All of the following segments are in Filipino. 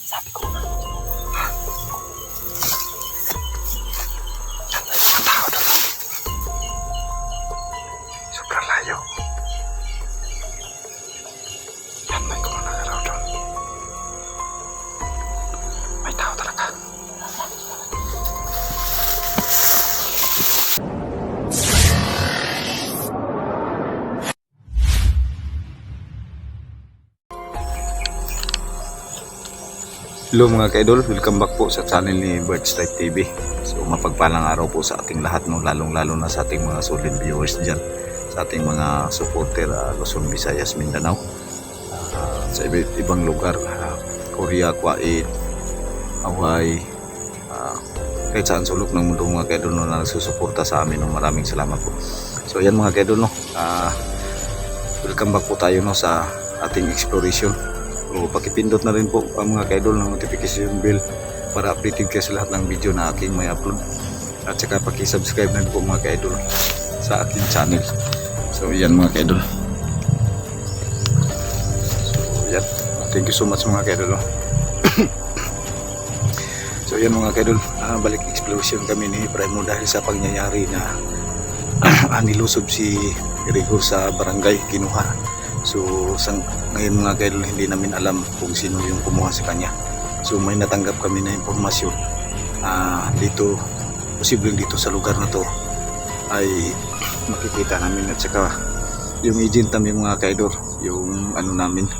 Sabi ko. Ang tao doon. Sobrang layo. Yan, may corona na raw doon. May tao talaga. Hello mga ka-idol, welcome back po sa channel ni Birds Life TV. So mapagpalang araw po sa ating lahat, no? Lalong-lalo na sa ating mga solid viewers dyan, sa ating mga supporter Luzon, Visayas, Mindanao, sa ibang lugar, Korea, Kuwait, Hawaii, kahit saan sulok ng mundo mga ka-idol, no, na nagsusuporta sa amin, no? Maraming salamat po. So yan mga ka-idol, no? Welcome back po tayo, no, sa ating exploration. So, pakipindot na rin po ang mga ka-idol ng notification bell para updated kayo sa lahat ng video na aking may upload. At saka pakisubscribe na rin po mga ka-idol sa aking channel. So yan mga ka-idol. So yan. Thank you so much mga ka-idol. So yan mga ka-idol. Balik exploration kami ni Primo dahil sa pangyayari na nilusob si Rigor sa barangay Kinuha. So ngayon mga ka-idol, hindi namin alam kung sino yung kumuha sa kanya. So may natanggap kami na impormasyon dito, posibleng dito sa lugar na to ay makikita namin. At saka yung agent namin mga ka-idol, yung ano namin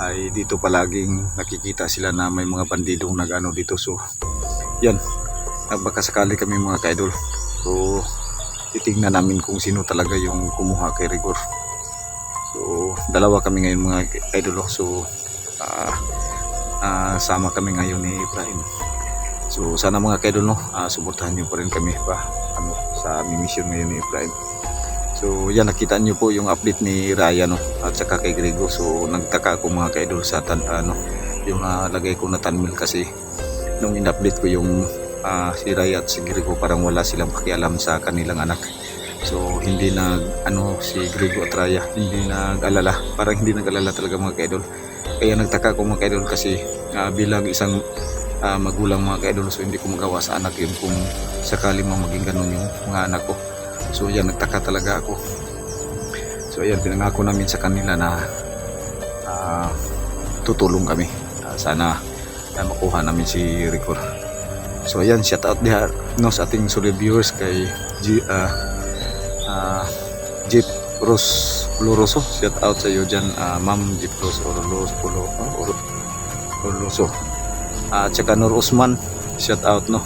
ay dito palaging nakikita sila na may mga bandidong nag-ano dito. So yan, baka sakali kami mga ka-idol. So titignan namin kung sino talaga yung kumuha kay Rigor. So dalawa kami ngayon mga idol. So sama kami ngayon ni Ibrahim. So sana mga kaidol, no, suportahan niyo pa rin kami sa aming mission ngayon ni Ibrahim. So yan, nakita niyo po yung update ni Raya, no, at saka kay Grego. So nagtaka ako mga kaidol sa yung lagay ko na tanmil kasi nung in-update ko yung si Raya at si Grego, parang wala silang pakialam sa kanilang anak. So hindi si Grego at Raya hindi nag-alala, parang hindi nag-alala talaga mga kaidol. Kaya nagtaka ko mga kaidol kasi bilang isang magulang mga kaidol, so hindi ko magawa sa anak yun kung sakali maging ganun yung mga anak ko. So yan, nagtaka talaga ako. So ayan, pinangako namin sa kanila na tutulong kami, sana makuha namin si Rigor. So ayan, shout out diha, no, sa ating solid viewers kay Jeep Rose Oloroso. Shout out sa iyo dyan, Ma'am Jeep Rose Oloroso. At saka Nur Usman, shout out, no,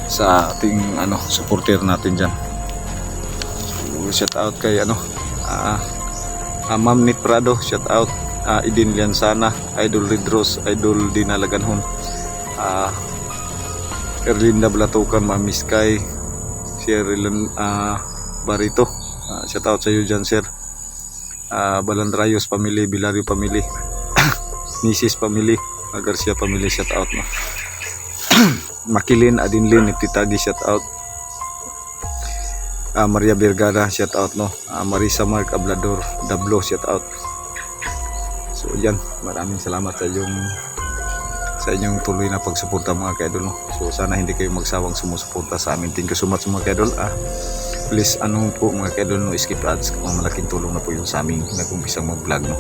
sa ating supporter natin dyan. So, shout out kay Ma'am Nit Prado, shout out. Idin Liansana, Idol Red Rose, Idol Dina Laganhon, Erlinda Blatukan, Ma'am Miskay, Sherilyn Barito, shout out sa iyo dyan sir. Balandrayos family, Bilario family, Nisis family, Garcia family, shout out, no. Makilin Adinlin Ititagi, shout out. Maria Vergara, shout out, no. Marisa Mark Ablador Dablo, shout out. So yan, maraming salamat sa inyong tuloy na pagsuporta mga kaidol, no. So sana hindi kayo magsawang sumusuporta sa amin. Thank you so much mga kaidol. Please po mga kaidol, no, skip ads. Malaking tulong na po yun sa aming nag-umpisang mag-vlog, no.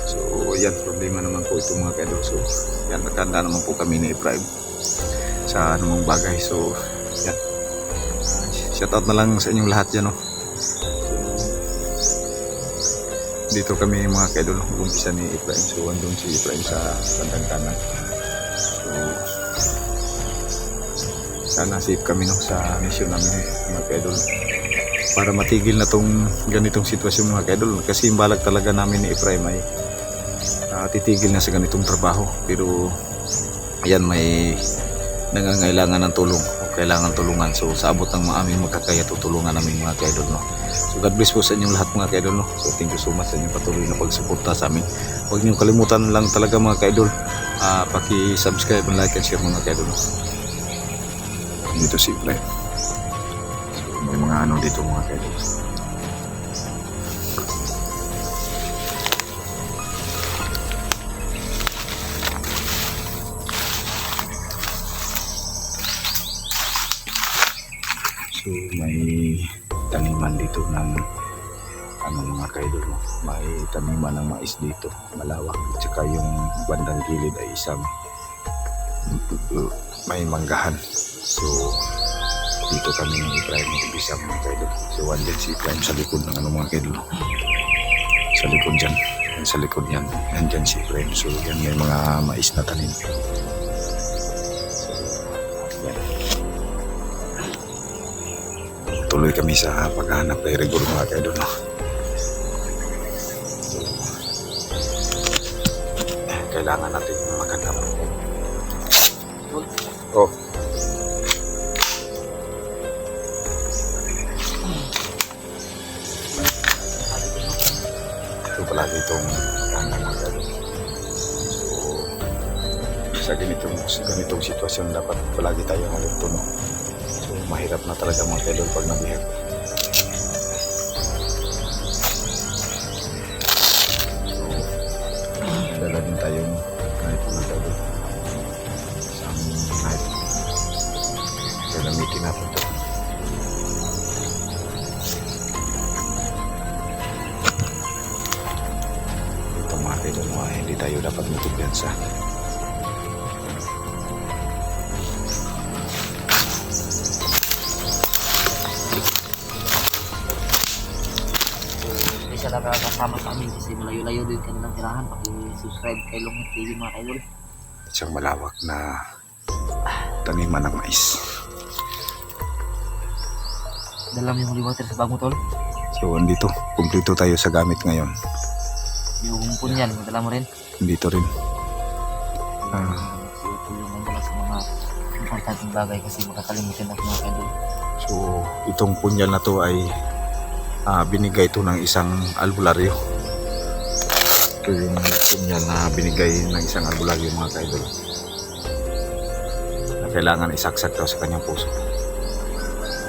So yan, problema naman po ito mga kaidol. So yan, nagkanda naman po kami ni Ibrahim sa anumang bagay. So yan, shout out na lang sa inyong lahat dyan, no. Dito kami mga kaidol, nag-umpisa ni Ibrahim. So andun si Ibrahim sa bandang kanan. So sana safe kami, no, sa mission namin mga kaidol, para matigil na tong ganitong sitwasyon mga kaidol. Kasi imbalak talaga namin ni Ibrahim ay titigil na sa ganitong trabaho. Pero ayan, may nangangailangan ng tulong o kailangan tulungan. So sa abot ng aming magkakaya, tutulungan namin mga kaidol, no. So God bless po sa inyong lahat mga kaidol, no. So thank you so much sa inyong patuloy na pagsuporta sa amin. Huwag niyong kalimutan lang talaga mga kaidol, paki-subscribe and like and share mga kaidol, no. Dito si Ibrahim. So may mga dito mga kaidol. So may taniman dito ng ano mga kaidol, no? May taniman ng mais dito, malawak. At saka yung bandang gilid ay isang may manggahan. So dito kami ng Efraim mag-ibisa mga kaidol. So andyan si Efraim sa likod ng ano mga kaidol. Sa likod dyan. Sa likod yan. Andyan si Efraim. So yan may mga mais na tanim. Yan. Tuloy kami sa paghahanap kay Rigor mga kaidol, no? So, kailangan natin maghanap. Oh. Ito palagi itong maghanap mga kaidol. So, sa ganitong sitwasyon dapat palagi tayong alerto, no? So mahirap na talaga mga kaidol pag nabihag. So dala din tayong knife mga kaidol. Isang knife. Gagamitin natin ito. Ito mga kaidol, hindi tayo dapat matupiansa. Siya nakakasama sa amin kasi malayo-layo din kanilang tirahan. Paki-subscribe kay Longit TV mga kaidol. Isang malawak na taniman ng mais. Dala mo yung holy water sa bag mo tol. So andito, kumpleto tayo sa gamit ngayon. Yung punyan, dala mo rin. Dito rin. Tulungan dala sa mga importanteng bagay kasi makakalimutan natin mga kaidol. So itong punyal na to ay binigay ito ng isang albularyo. Ito yung punyal na binigay ng isang albularyo mga kaidol. Na kailangan isaksak daw sa kanyang puso.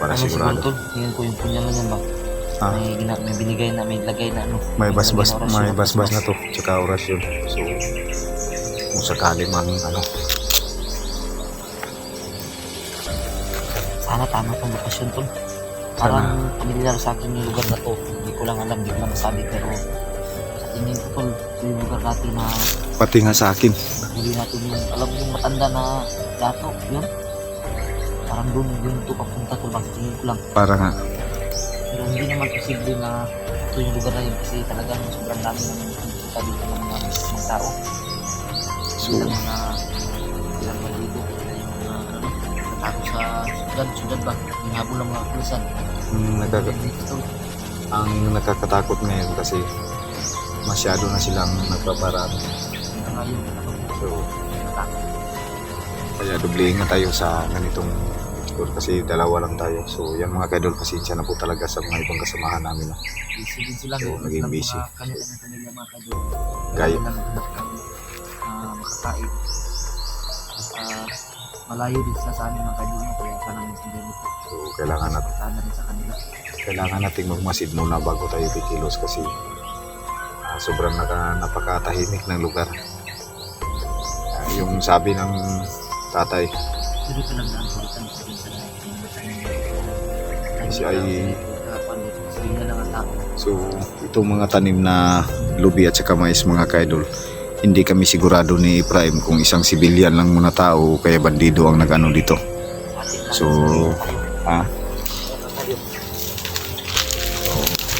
Para Ano sigurado. siguro tol? Tingnan ko yung punyan na yan ba? May binigay na, may lagay na ano. May basbas, orasyon may na basbas na to. Tsaka orasyon. So kung sakali mang ano. Sana tama itong lokasyon tol. Parang pamilyar sa akin yung lugar na to. Hindi ko lang alam, hindi ko lang masabi. Pero sa tingin ko tol, ito yung lugar natin na Pati nga sa akin. huli natin yung, alam mo yung matanda na dato, yun. Parang doon yun ito papunta tol, basta tingin ko lang. Para nga. Pero hindi naman posible na ito yung lugar na yun kasi talagang sobrang dami ng pumunta dito ng mga tao. So Ilang mga ilang balido, yung mga ano, natakot sa syudad ba? Hinahabol ang mga pulisan. ang nakakatakot ngayon kasi masyado na silang nagpaparami. So kaya dublihin na tayo sa ganitong tour kasi dalawa lang tayo. So yan mga kaidol, pasensya na po talaga sa mga ibang kasamahan namin, no? Busy din sila. So, naging busy. Kanya-kanyang pamilya mga kaidol. Gaya. Lang makakain. At malayo din sila sa amin mga kaidol, no? Kaya sana maintindihan nito. So kailangan Sana rin sa kanila. nating magmasid muna bago tayo kikilos kasi sobrang napakatahimik ng lugar. Yung sabi ng tatay Pero talagang sulitan sa siya ay na lang ang tao. so itong mga tanim na lubi at saka mais mga kaidol, hindi kami sigurado ni Efraim kung isang sibilyan lang muna tao o kaya bandido ang nag-ano dito. So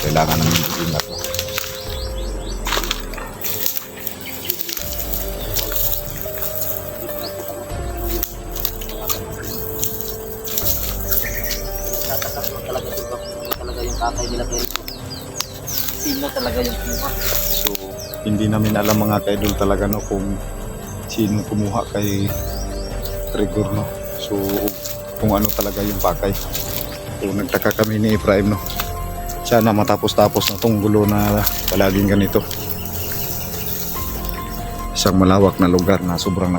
kailangan ng ingat, no? Talaga yung tatay nila pero sino talaga yung kumuha. So hindi namin alam mga kaidol talaga, no, kung sino kumuha kay Rigor, no. So kung ano talaga yung pakay. So nagtaka kami ni Efraim, no. Sana matapos-tapos na tong gulo na palaging ganito. Isang malawak na lugar na sobrang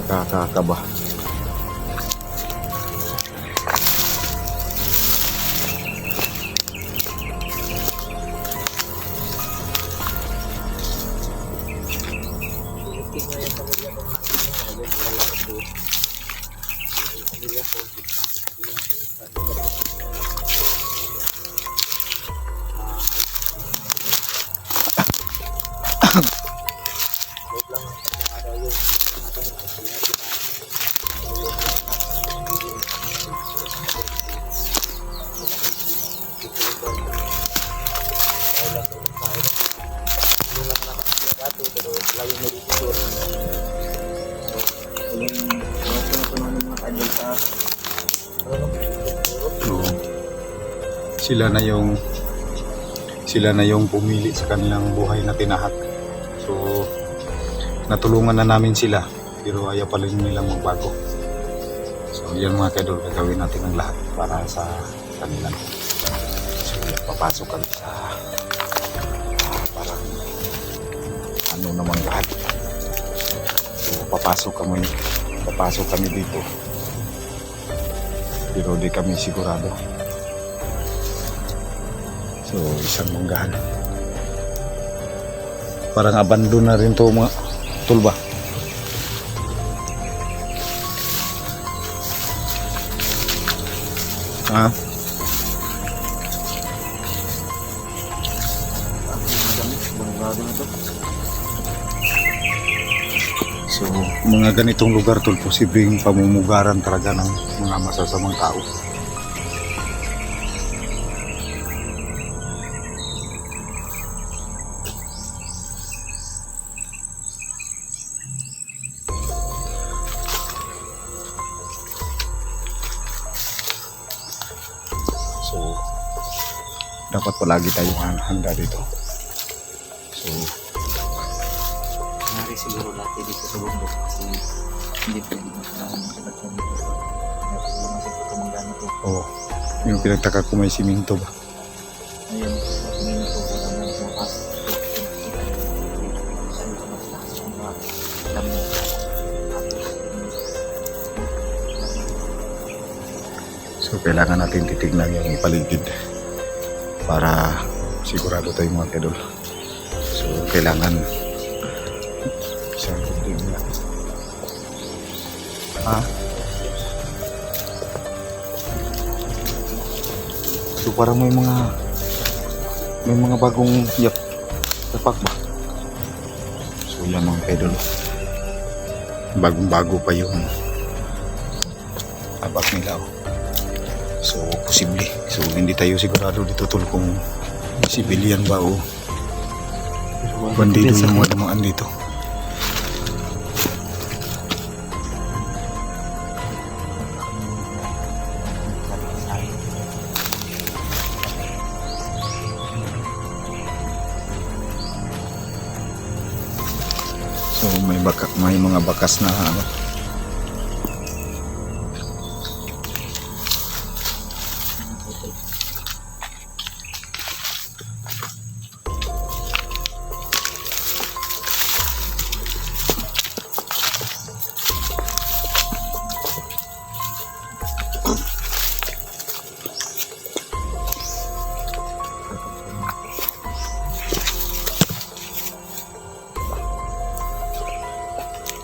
nakakakaba. So, sila na yung pumili sa kanilang buhay na tinahak. So, natulungan na namin sila pero ayaw pa rin nilang magbago. So, yan mga kaidol, gagawin natin ang lahat para sa kanila. So, papasok kami sa parang ano namang lahat. So, papasok kami dito. Pero di kami sigurado. So, isang manggahan. Parang abandon na rin to mga tulba. Ha? So, mga ganitong lugar tol, posibleng pamumugaran talaga ng mga masasamang tao. So, dapat palagi tayong handa dito. So, Nangyari siguro dati dito sa bundok kasi hindi pwede magkakaroon ng sasakyan dito. Kaya masig ko tumanggan ito. oh, yung pinagtaka ko may siminto ba? Ngayon, tingin ito wala na bukas. Saan ito mas taas ang mga dami. So, kailangan natin titignan yung paligid para sigurado tayo mga kadol. So, kailangan isang tignan. Ha? So, parang may mga bagong yapak ba? So, yan mga kadol. Bagong-bago pa yung tabak nila. So, posible. So, hindi tayo sigurado dito tol kung civilian ba o bandido yung mga dumaan dito. So, may mga bakas na ano.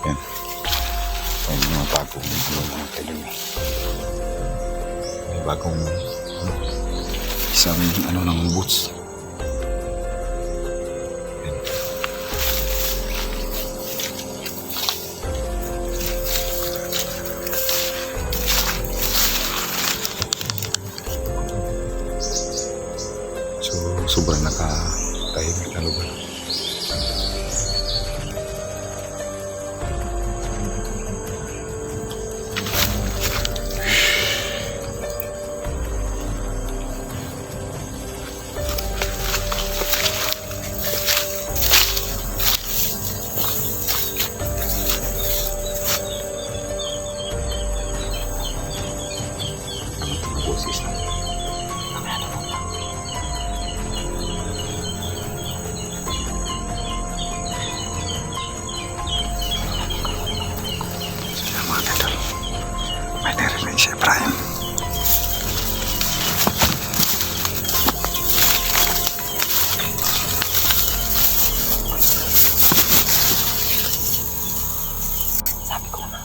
Yan. May mga bagong mga talim. May bagong isang ng boots. Yan. So, sobrang nakatahimik na lugar. Boses na. Sila mga kadol. May narinig si Brian. Sabi ko na.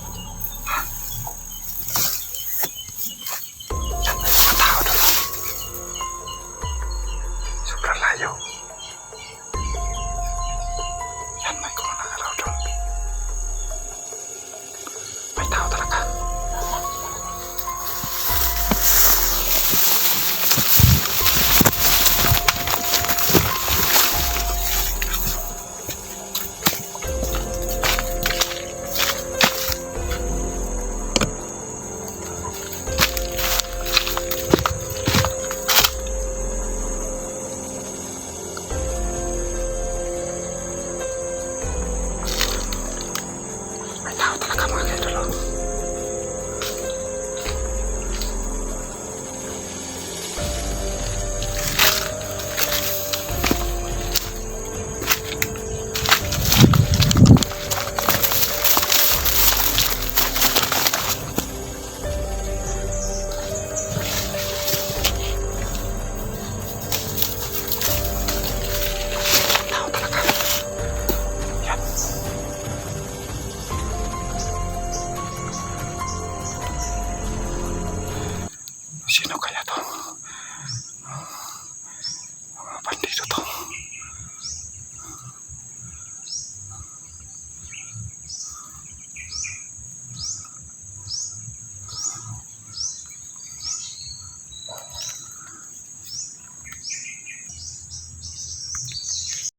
Tao talaga mga kaidol. Oh. Tao talaga. Yan. Sino kaya to?